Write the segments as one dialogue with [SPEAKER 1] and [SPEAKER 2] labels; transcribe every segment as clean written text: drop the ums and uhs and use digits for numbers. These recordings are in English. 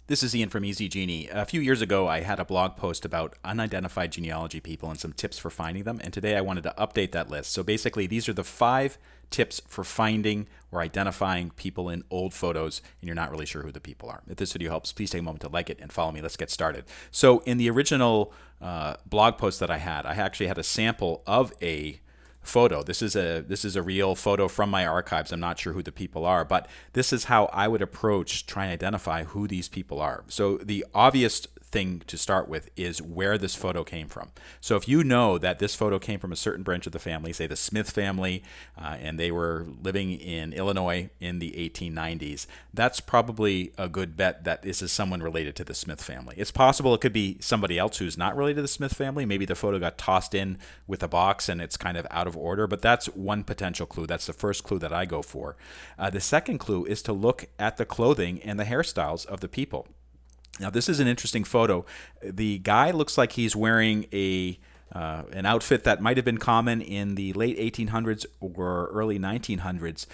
[SPEAKER 1] This is Ian from Easy Genie. A few years ago, I had a blog post about unidentified genealogy people and some tips for finding them. And today I wanted to update that list. So basically, these are the 5 tips for finding or identifying people in old photos and you're not really sure who the people are. If this video helps, please take a moment to like it and follow me. Let's get started. So in the original blog post that I actually had a sample of a photo. This is a real photo from my archives. I'm not sure who the people are, but this is how I would approach trying to identify who these people are. So the obvious thing to start with is where this photo came from. So if you know that this photo came from a certain branch of the family, say the Smith family, and they were living in Illinois in the 1890s, that's probably a good bet that this is someone related to the Smith family. It's possible it could be somebody else who's not related to the Smith family. Maybe the photo got tossed in with a box and it's kind of out of order, but that's one potential clue. That's the first clue that I go for. The second clue is to look at the clothing and the hairstyles of the people. Now, this is an interesting photo. The guy looks like he's wearing an outfit that might have been common in the late 1800s or early 1900s.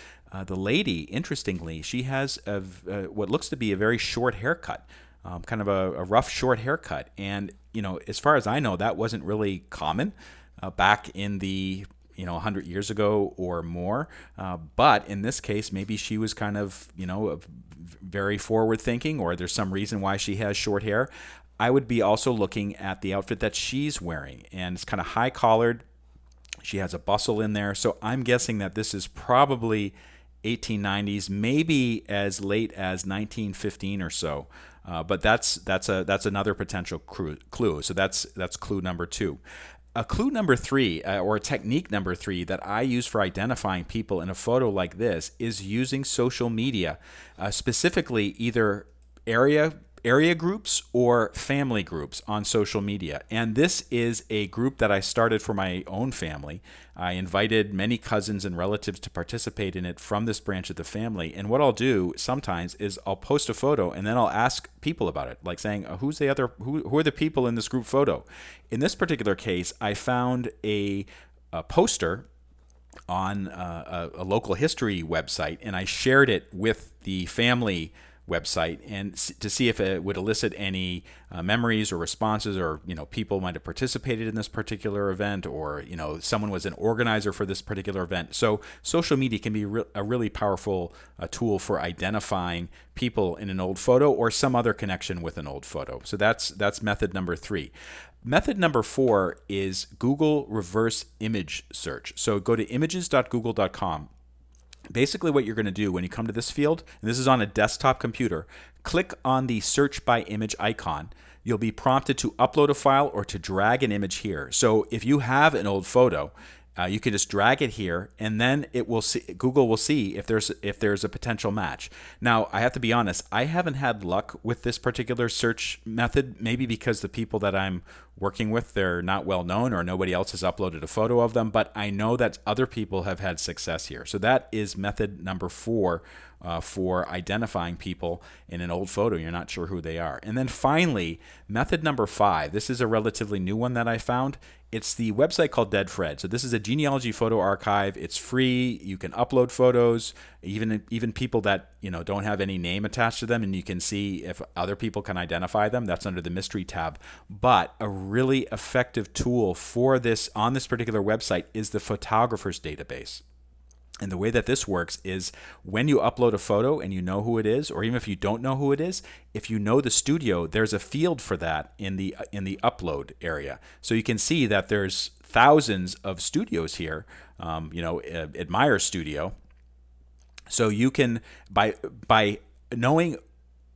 [SPEAKER 1] The lady, interestingly, she has what looks to be a very short haircut, kind of a rough short haircut. And, as far as I know, that wasn't really common back in the 100 years ago or more. But in this case, maybe she was kind of, very forward thinking, or there's some reason why she has short hair. I would be also looking at the outfit that she's wearing, and it's kind of high collared. She has a bustle in there. So I'm guessing that this is probably 1890s, maybe as late as 1915 or so. But that's another potential clue. So that's clue number 2. A clue number 3, or a technique number 3 that I use for identifying people in a photo like this is using social media, specifically either area groups or family groups on social media. And this is a group that I started for my own family. I invited many cousins and relatives to participate in it from this branch of the family. And what I'll do sometimes is I'll post a photo and then I'll ask people about it, like saying, who are the people in this group photo? In this particular case, I found a poster on a local history website, and I shared it with the family website and to see if it would elicit any memories or responses, or people might have participated in this particular event, or someone was an organizer for this particular event. So social media can be a really powerful tool for identifying people in an old photo or some other connection with an old photo. So that's method number 3. Method number 4 is Google reverse image search. So go to images.google.com. Basically, what you're going to do when you come to this field, and this is on a desktop computer, click on the search by image icon. You'll be prompted to upload a file or to drag an image here. So if you have an old photo, you can just drag it here, and then Google will see if there's a potential match. Now, I have to be honest, I haven't had luck with this particular search method, maybe because the people that I'm working with, they're not well known or nobody else has uploaded a photo of them, but I know that other people have had success here. So that is method number 4 for identifying people in an old photo. You're not sure who they are. And then finally, method number 5. This is a relatively new one that I found. It's the website called Dead Fred. So this is a genealogy photo archive. It's free. You can upload photos, even people that don't have any name attached to them, and you can see if other people can identify them. That's under the mystery tab. But a really effective tool for this on this particular website is the photographers database. And the way that this works is when you upload a photo and you know who it is, or even if you don't know who it is, if you know the studio, there's a field for that in the upload area. So you can see that there's thousands of studios here, Admire Studio. So you can, by knowing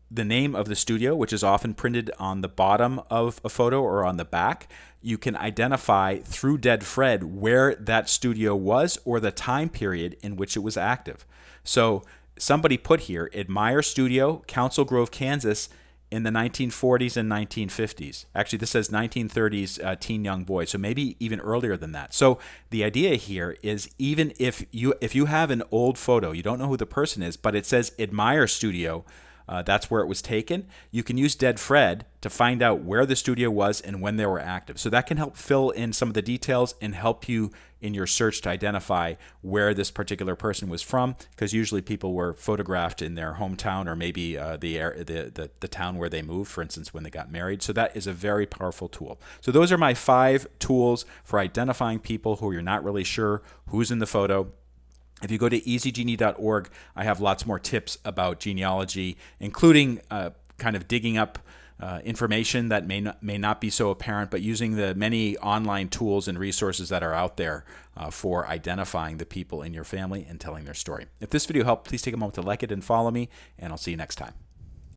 [SPEAKER 1] the name of the studio, which is often printed on the bottom of a photo or on the back, you can identify through Dead Fred where that studio was or the time period in which it was active. So somebody put here, Admire Studio, Council Grove, Kansas, in the 1940s and 1950s. Actually, this says 1930s teen young boy, so maybe even earlier than that. So the idea here is, even if you have an old photo, you don't know who the person is, but it says Admire Studio That's where it was taken. You can use Dead Fred to find out where the studio was and when they were active. So that can help fill in some of the details and help you in your search to identify where this particular person was from, because usually people were photographed in their hometown or maybe the town where they moved, for instance, when they got married. So that is a very powerful tool. So those are my 5 tools for identifying people who you're not really sure who's in the photo. If you go to easygenie.org, I have lots more tips about genealogy, including kind of digging up information that may not be so apparent, but using the many online tools and resources that are out there for identifying the people in your family and telling their story. If this video helped, please take a moment to like it and follow me, and I'll see you next time.